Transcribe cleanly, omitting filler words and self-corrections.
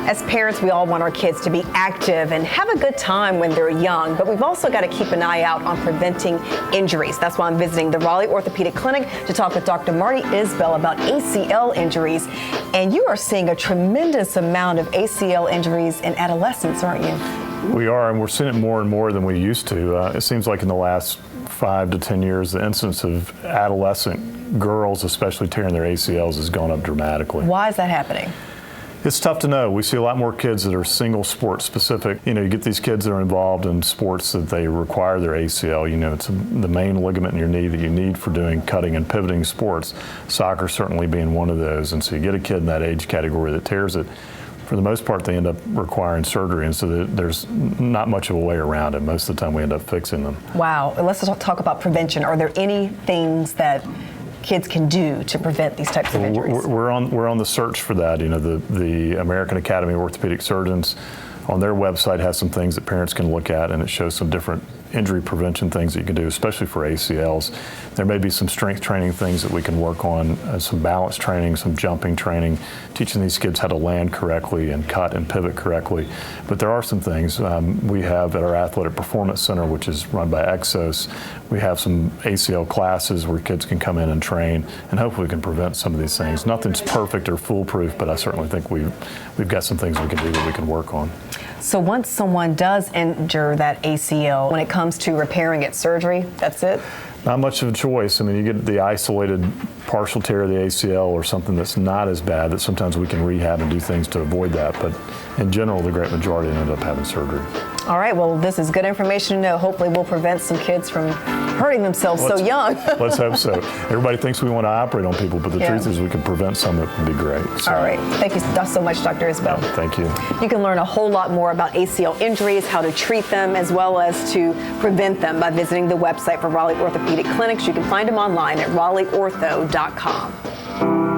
As parents, we all want our kids to be active and have a good time when they're young, but we've also got to keep an eye out on preventing injuries. That's why I'm visiting the Raleigh Orthopaedic Clinic to talk with Dr. Marty Isbell about ACL injuries. And you are seeing a tremendous amount of ACL injuries in adolescents, aren't you? We are, and we're seeing it more and more than we used to. It seems like in the last 5 to 10 years, the incidence of adolescent girls, especially tearing their ACLs, has gone up dramatically. Why is that happening? It's tough to know. We see a lot more kids that are single sport specific. You know, you get these kids that are involved in sports that they require their ACL. You know, it's the main ligament in your knee that you need for doing cutting and pivoting sports. Soccer certainly being one of those. And so you get a kid in that age category that tears it. For the most part, they end up requiring surgery, and so there's not much of a way around it. Most of the time, we end up fixing them. Wow. Let's talk about prevention. Are there any things that kids can do to prevent these types of injuries? We're on the search for that. You know, the American Academy of Orthopedic Surgeons on their website has some things that parents can look at, and it shows some different injury prevention things that you can do, especially for ACLs. There may be some strength training things that we can work on, some balance training, some jumping training, teaching these kids how to land correctly and cut and pivot correctly. But there are some things. We have at our Athletic Performance Center, which is run by Exos, we have some ACL classes where kids can come in and train, and hopefully we can prevent some of these things. Nothing's perfect or foolproof, but I certainly think we've got some things we can do that we can work on. So once someone does injure that ACL, when it comes to repairing it, surgery, that's it? Not much of a choice. I mean, you get the isolated partial tear of the ACL or something that's not as bad that sometimes we can rehab and do things to avoid that. But in general, the great majority end up having surgery. All right, well, this is good information to know. Hopefully we'll prevent some kids from hurting themselves so young. Let's hope so. Everybody thinks we want to operate on people, but the truth is we can prevent some that would be great. So. All right. Thank you so much, Dr. Isbell. Thank you. You can learn a whole lot more about ACL injuries, how to treat them, as well as to prevent them by visiting the website for Raleigh Orthopaedic Clinics. You can find them online at raleighortho.com.